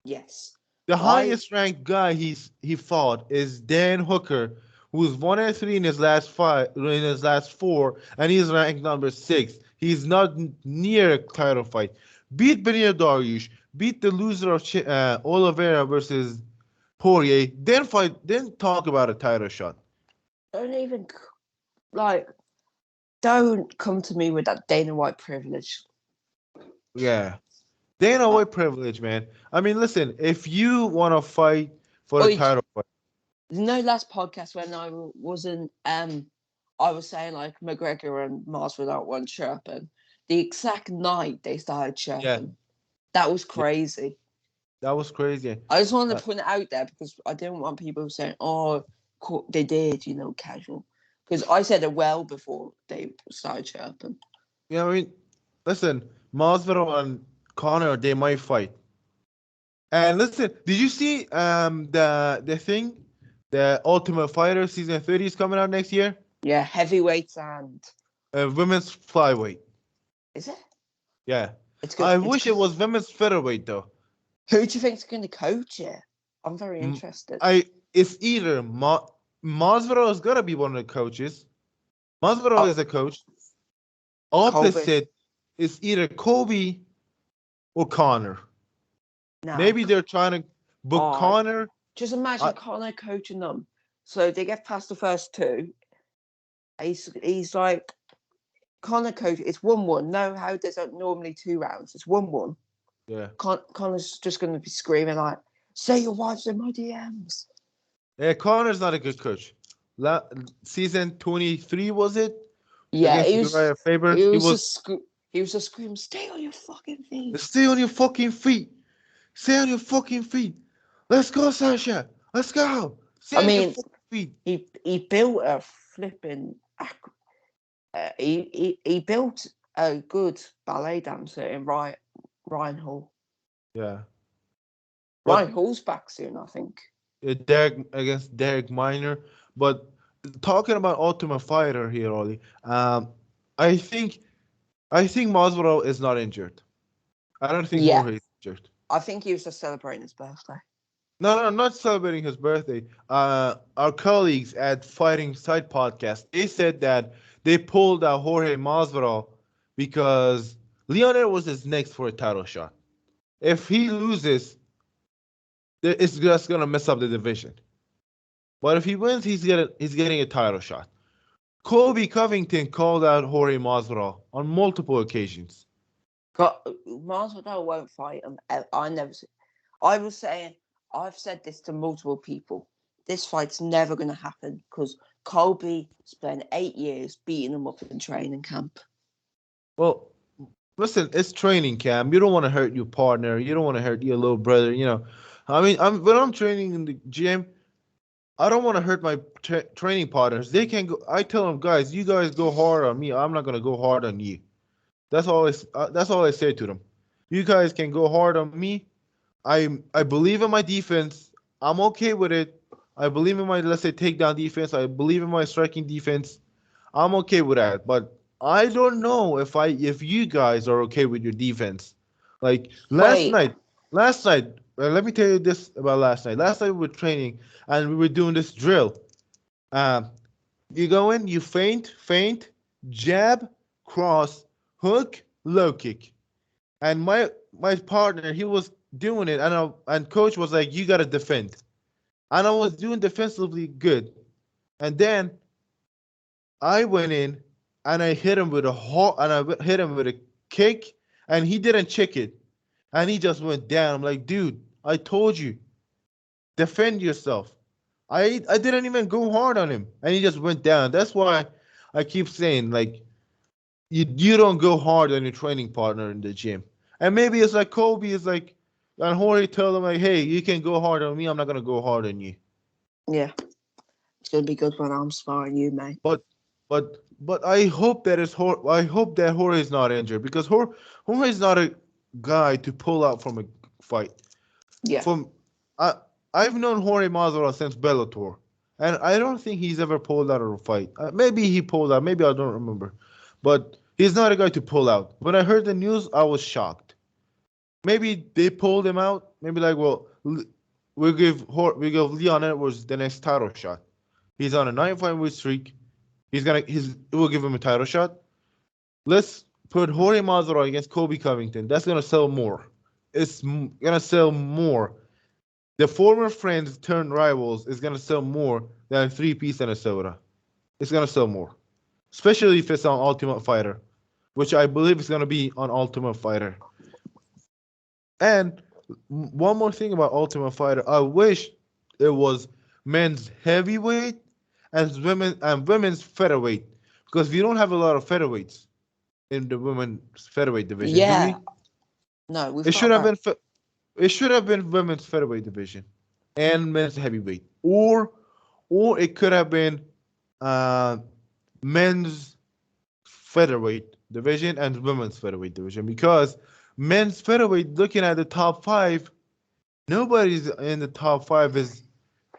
yes. The I highest ranked guy he fought is Dan Hooker, who's 1 and 3 in his last four, and he's ranked number 6. He's not near a title fight. Beat Benil Dariush, beat the loser of Oliveira versus Poirier, then talk about a title shot. don't even like don't come to me with that Dana White privilege. Yeah. Dana Uh, White privilege, man. I mean, listen, if you want to fight for the oh, title fight, no, last podcast when I wasn't I was saying like McGregor and Masvidal weren't chirping. The exact night they started yeah, chirping. That was yeah, crazy. that was crazy. I just wanted Uh, to put it out there because I didn't want people saying, "Oh, they did," casual. Because I said it well before they started chirping. I mean, listen, Masvidal and Connor, they might fight. And listen, did you see the thing, the Ultimate Fighter season 30 is coming out next year? Yeah, heavyweights and Women's flyweight. is it? Yeah, It's good. I It's wish good. it was women's featherweight though. Who do you think's going to coach it? I'm very M- interested. I it's either Masvidal is gonna be one of the coaches. Masvidal Oh, is a coach. Colby. Opposite is either Kobe or Connor. No. Maybe they're trying to book Oh, Connor. just I, imagine Connor coaching them. So they get past the first two. He's like Connor coach. It's 1-1. No, how there's normally 2 rounds. It's 1-1. yeah, Connor's just going to be screaming like, "Say your wife's in my DMs." yeah. Connor's not a good coach. Season 23 was it Yeah, against Uriah Faber? he He was was just he was just screaming, "Stay on your fucking feet." stay on your fucking feet. Stay on your fucking feet. Let's go, Sasha. Let's go. I Stay on your mean, fucking feet. he built a flipping. He built a good ballet dancer in Ryan Hall. Yeah, Ryan but Hall's back soon, I think. Derek against Derek Minor, but talking about Ultimate Fighter here, Ollie. I think Masvidal is not injured. I don't think Yeah, Jorge is injured. I think he was just celebrating his birthday. No, no, not celebrating his birthday. Our colleagues at Fighting Side Podcast, they said that they pulled out Jorge Masvidal because Leonard was his next for a title shot. If he loses, it's just gonna mess up the division. But if he wins, he's getting a title shot. Colby Covington called out Jorge Masvidal on multiple occasions. But Masvidal won't fight him. I never. I was saying, I've said this to multiple people. This fight's never going to happen because Colby spent 8 years beating him up in training camp. Well, listen, it's training camp. You don't want to hurt your partner. You don't want to hurt your little brother. I mean, when I'm training in the gym, I don't want to hurt my training partners. They can go. I tell them, guys, you guys go hard on me. I'm not gonna go hard on you. That's all I say to them. You guys can go hard on me. I believe in my defense. I'm okay with it. I believe in my, let's say, takedown defense. I believe in my striking defense. I'm okay with that. But I don't know if you guys are okay with your defense. Like Wait, last night. Let me tell you this about last night. Last night we were training and we were doing this drill. Um, you go in, you feint, jab, cross, hook, low kick. And my partner, he was doing it, and coach was like, "You gotta defend." And I was doing defensively good, and then I went in and I hit him with I hit him with a kick, and he didn't check it, and he just went down. I'm like, dude, I told you, defend yourself. I didn't even go hard on him, and he just went down. That's why I keep saying, like, you don't go hard on your training partner in the gym. And maybe it's like Kobe is like, and Jorge tell him like, hey, you can go hard on me. I'm not gonna go hard on you. yeah, it's going to be good when I'm sparring you, mate. But I hope that I hope that Jorge is not injured because Jorge is not a guy to pull out from a fight. Yeah, From I I've known Jorge Masvidal since Bellator, and I don't think he's ever pulled out of a fight. Maybe he pulled out. Maybe I don't remember, but he's not a guy to pull out. When I heard the news, I was shocked. Maybe they pulled him out. Maybe like, well, we give Leon Edwards the next title shot. He's on a 9 fight win streak. We'll give him a title shot. Let's put Jorge Masvidal against Kobe Covington. That's gonna sell more. Gonna sell more. The former friends turned rivals is gonna sell more than a 3 piece and a soda. It's gonna sell more, especially if it's on Ultimate Fighter, which I believe is gonna be on Ultimate Fighter. And one more thing about Ultimate Fighter, I wish it was men's heavyweight and women's featherweight because we don't have a lot of featherweights in the women's featherweight division, do yeah. we? No, we've It got should have about. been it should have been women's featherweight division and men's heavyweight, or it could have been uh, men's featherweight division and women's featherweight division because men's featherweight, looking at the top five, nobody's in the top five is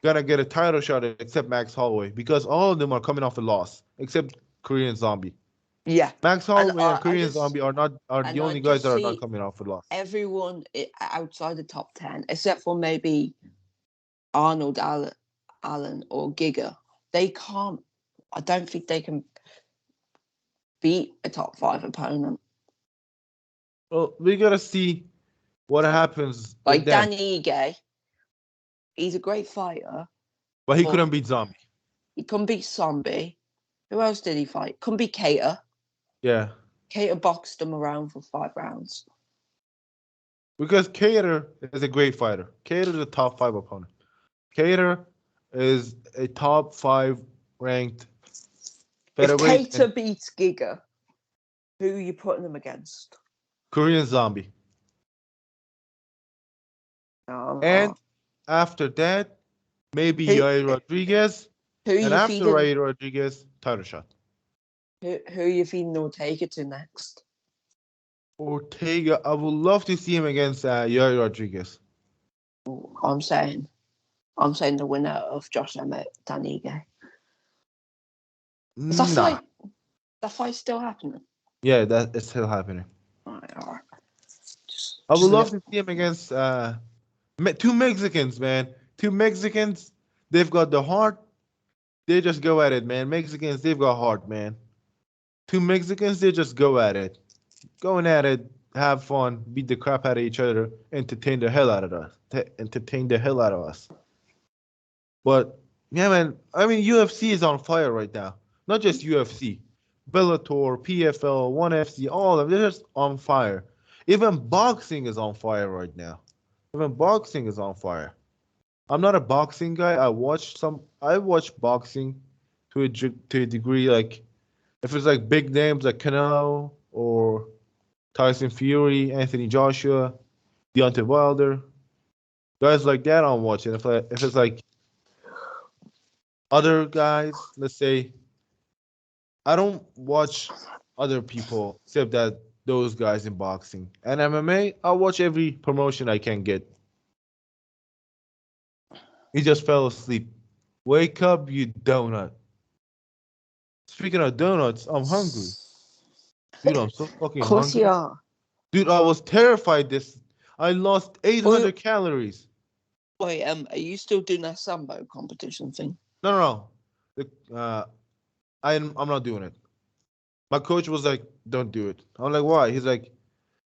gonna get a title shot except Max Holloway because all of them are coming off a loss except Korean Zombie. Yeah, Max and Holloway and Korean Zombie are the I only guys just that are not see coming off a loss. everyone outside the top 10, except for maybe Arnold Allen or Giga. They can't. I don't think they can beat a top 5 opponent. Well, we gotta see what happens with Like them. Danny Ige, he's a great fighter, But he but couldn't beat Zombie. he couldn't beat Zombie. Who else did he fight? Couldn't beat Cater. Yeah. Cater boxed him around for 5 rounds. Because Cater is a great fighter. Cater is a top five opponent. Cater is a top five ranked If featherweight Cater and beats Giga, who are you putting him against? Korean Zombie. Uh, And after that, maybe who Yair Rodriguez. who are And you after feeding? Yair Rodriguez, title shot. Who are you feeding Ortega to next? Ortega, I would love to see him against Yair Rodriguez. I'm saying the winner of Josh Emmett, Danny Ige. Is that Nah. fight? That fight still happening? Yeah, that is still happening. All right. I would Just love to see him against two Mexicans, man. Two Mexicans. They've got the heart. They just go at it, man. Mexicans, they've got heart, man. Two Mexicans, they just go at it. Going at it, have fun, beat the crap out of each other, entertain the hell out of us. Entertain the hell out of us. But yeah, man. I mean, UFC is on fire right now. Not just UFC, Bellator, PFL, ONE FC, all of them. They're just on fire. Even boxing is on fire right now. Even boxing is on fire. I'm not a boxing guy. I watch boxing to a degree. Like if it's like big names like Canelo or Tyson Fury, Anthony Joshua, Deontay Wilder, guys like that, I'm watching. If it's like other guys, let's say I don't watch other people except that those guys in boxing and MMA. I watch every promotion I can get. He just fell asleep. Wake up, you donut. Speaking of donuts, I'm hungry. Dude, I'm so of fucking course you hungry. are. Dude, I was terrified this. I lost Wait, 800 calories. are you still doing that sambo competition thing? No, no, no. I'm not doing it. My coach was like, don't do it. I'm like, why? He's like,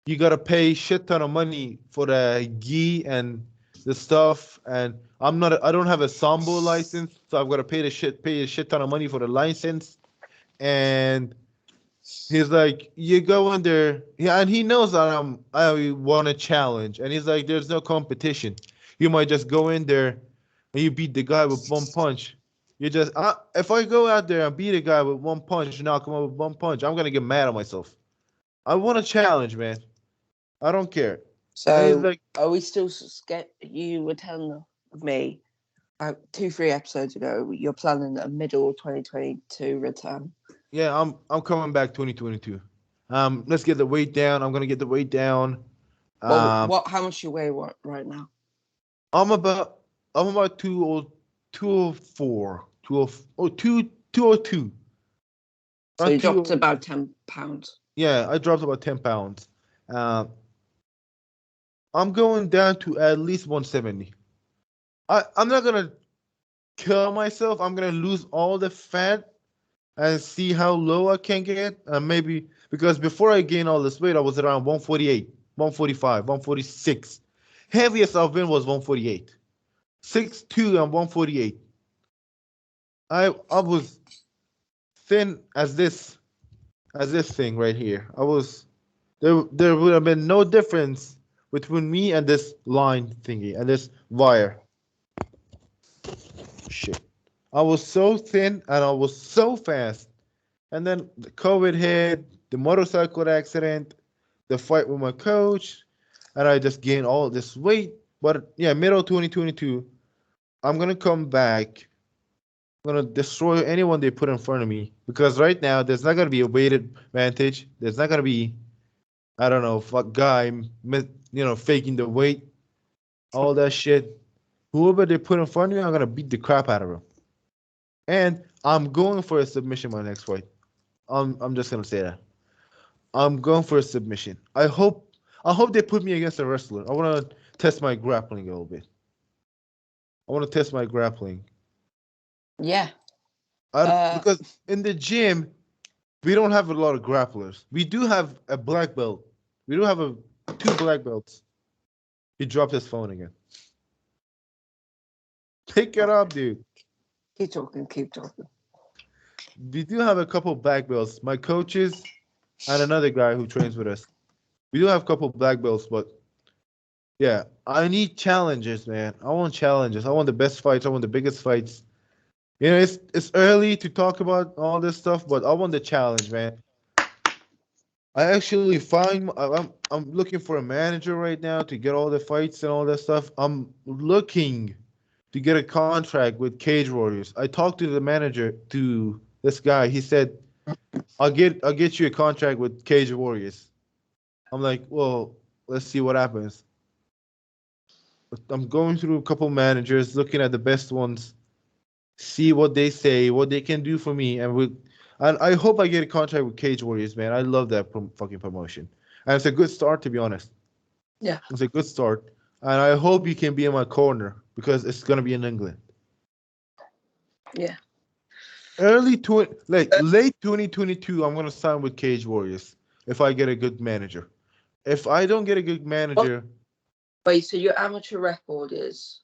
you gotta pay shit ton of money for the gi and the stuff, and I don't have a sambo license, so I've got to pay a shit ton of money for the license. And he's like, you go in there, yeah, and he knows that I want a challenge, and he's like, there's no competition. You might just go in there and you beat the guy with one punch. You just if I go out there and beat a guy with one punch, knock him out with one punch, I'm gonna get mad at myself. I want a challenge, man. I don't care. And he's So like, are we still scared? You were telling me 2, 3 episodes ago you're planning a middle 2022 return. yeah, I'm coming back 2022. Let's get the weight down. I'm gonna get the weight down. Well, Um, how much you weigh right now? I'm about I'm about 204, 202. So you dropped 2. about £10. Yeah, I dropped about 10 pounds. Um, I'm going down to at least 170. I'm not gonna kill myself. I'm gonna lose all the fat and see how low I can get. Maybe because before I gained all this weight, I was around 148, 145, 146. Heaviest I've been was 148. 6'2" and 148. I was thin as this thing right here. There would have been no difference between me and this line thingy and this wire. Shit. I was so thin and I was so fast. And then the COVID hit, the motorcycle accident, the fight with my coach, and I just gained all this weight. But yeah, middle 2022, I'm gonna come back. I'm gonna destroy anyone they put in front of me because right now there's not gonna be a weight advantage. There's not gonna be I don't know fuck guy faking the weight, all that shit. Whoever they put in front of me, I'm gonna beat the crap out of them. And I'm going for a submission my next fight. I'm just gonna say that. I'm going for a submission. I hope they put me against a wrestler. I want to test my grappling a little bit. I want to test my grappling. Yeah. Uh, Because in the gym we don't have a lot of grapplers. We do have a black belt. We do have two black belts. He dropped his phone again. Pick it up, dude. keep talking. Keep talking. We do have a couple black belts. My coaches and another guy who trains with us. We do have a couple black belts, but yeah, I need challenges, man. I want challenges. I want the best fights. I want the biggest fights. It's early to talk about all this stuff, but I want the challenge, man. I actually I'm looking for a manager right now to get all the fights and all that stuff. I'm looking to get a contract with Cage Warriors. I talked to the manager, to this guy. He said, I'll get you a contract with Cage Warriors. I'm like, well, let's see what happens. I'm going through a couple managers, looking at the best ones. see what they say, what they can do for me, and I hope I get a contract with Cage Warriors, man. I love that fucking promotion, and it's a good start, to be honest. Yeah. It's a good start, and I hope you can be in my corner because it's gonna be in England. Yeah. Late 2022, I'm gonna sign with Cage Warriors if I get a good manager. If I don't get a good What? manager, Wait, so your amateur record is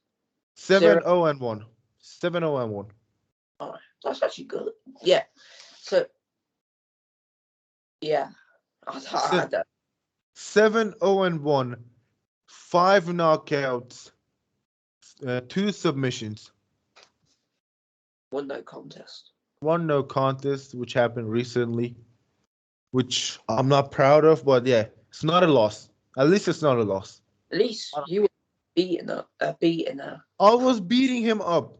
0. 7-0-1, 7-0-1. All right. That's actually good. Yeah. So, yeah. I don't. 7-0-1, 5 knockouts, 2 submissions, One no contest. 1 no contest, which happened recently, which I'm not proud of, but yeah, it's not a loss. At least it's not a loss. At least you were beating her. I was beating him up.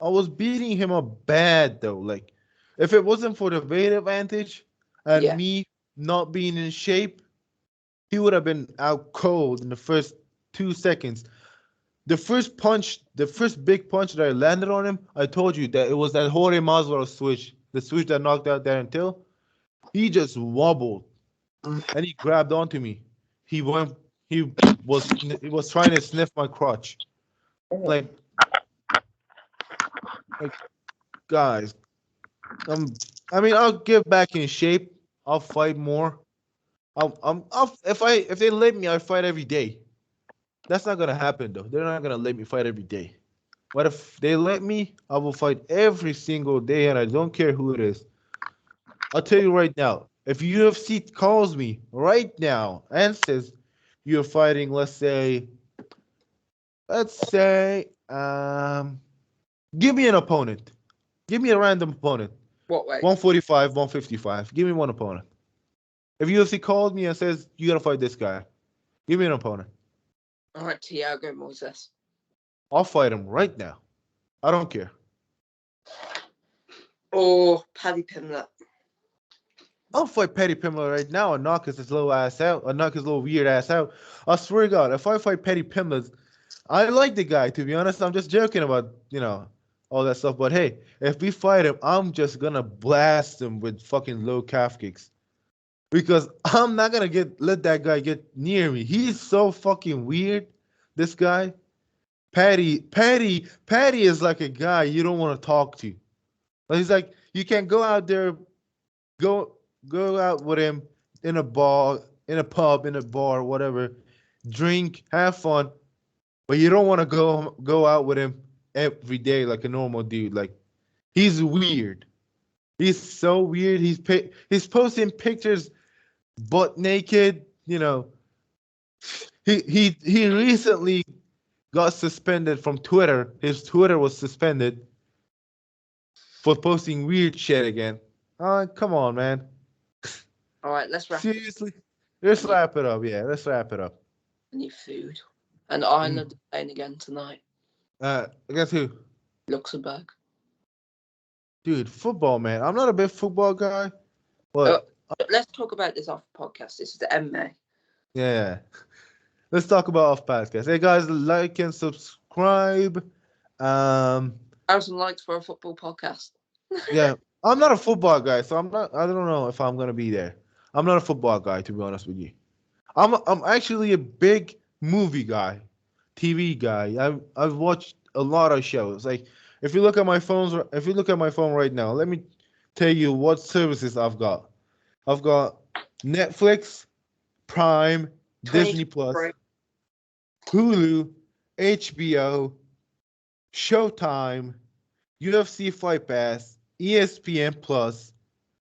I was beating him up bad though. Like, if it wasn't for the weight advantage and Yeah. me not being in shape, he would have been out cold in the first 2 seconds. The first big punch that I landed on him, I told you that it was that Jorge Masvidal switch, the switch that knocked out Darren Till. He just wobbled and he grabbed onto me. He went. He he was trying to sniff my crotch. Like, like guys, I mean, I'll get back in shape. I'll fight more. If they let me, I fight every day. That's not gonna happen though. They're not gonna let me fight every day. But if they let me, I will fight every single day, and I don't care who it is. I'll tell you right now. If UFC calls me right now and says you're fighting, let's say, give me an opponent. Give me a random opponent. What way? 145, 155. Give me one opponent. If UFC called me and says you gotta fight this guy, give me an opponent. All right, Tiago Moises. I'll fight him right now. I don't care. Or Paddy Pimlet. I'll fight Paddy Pimblett right now and knock his little ass out. Or knock his little weird ass out. I swear to God, if I fight Paddy Pimblett, I like the guy, to be honest. I'm just joking about, all that stuff. But hey, if we fight him, I'm just gonna blast him with fucking low calf kicks. Because I'm not gonna let that guy get near me. He's so fucking weird. This guy. Patty is like a guy you don't want to talk to. Like, he's like, you can go out there, go go out with him in a bar, in a pub, in a bar, whatever, drink, have fun, but you don't want to go out with him every day like a normal dude. Like, he's weird. He's so weird. He's posting pictures butt naked. He recently got suspended from Twitter. His Twitter was suspended for posting weird shit again. Come on, man. All right, let's wrap Seriously? Let's it. wrap it up. Yeah, let's wrap it up. I need food. And Ireland are playing again tonight. Guess who? Luxembourg. Dude, football, man. I'm not a big football guy, but Let's talk about this off the podcast. This is the MMA. yeah. Let's talk about off podcast. Hey guys, like and subscribe. Um, 1,000 likes for a football podcast. yeah. I'm not a football guy, so I don't know if I'm gonna be there. I'm not a football guy, to be honest with you. I'm actually a big movie guy, TV guy. I've watched a lot of shows. Like, if you look at my phone right now, let me tell you what services I've got. I've got Netflix, Prime, Disney Plus, 2023. Hulu, HBO, Showtime, UFC Fight Pass, ESPN Plus.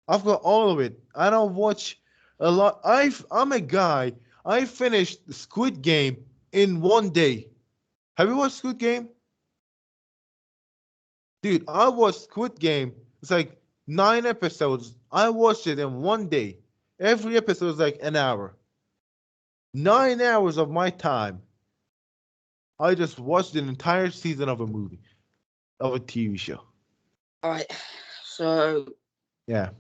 I've got all of it. I don't watch a lot. I'm a guy. I finished Squid Game in one day. Have you watched Squid Game? Dude, I watched Squid Game. It's like 9 episodes. I watched it in one day. Every episode is like an hour. 9 hours of my time. I just watched an entire season of a movie, of a TV show. All right. So, Yeah.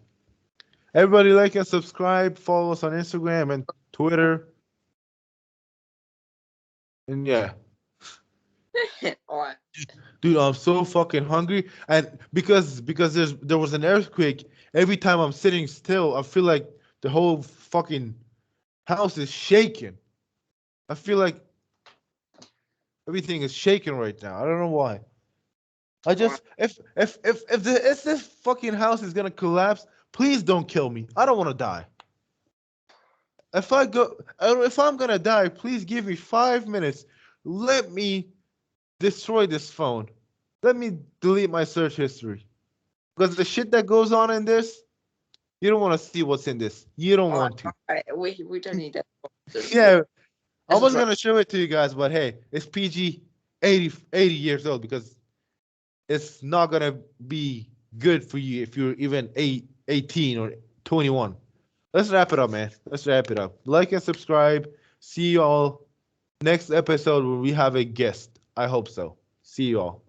Everybody like and subscribe. Follow us on Instagram and Twitter. And yeah. all right. Dude, I'm so fucking hungry, and because there was an earthquake. Every time I'm sitting still, I feel like the whole fucking house is shaking. I feel like everything is shaking right now. I don't know why. I Right. just if this fucking house is gonna collapse, please don't kill me. I don't want to die. If I'm gonna die, please give me 5 minutes. Let me destroy this phone. Let me delete my search history. Because the shit that goes on in this, you don't want to see what's in this. You don't All right, want to. all right. We don't need that. Yeah, I This is was right. gonna show it to you guys, but hey, it's PG 80 years old because it's not gonna be good for you if you're even 18 or 21. Let's wrap it up, man. Let's wrap it up. Like and subscribe. See you all next episode where we have a guest. I hope so. See you all.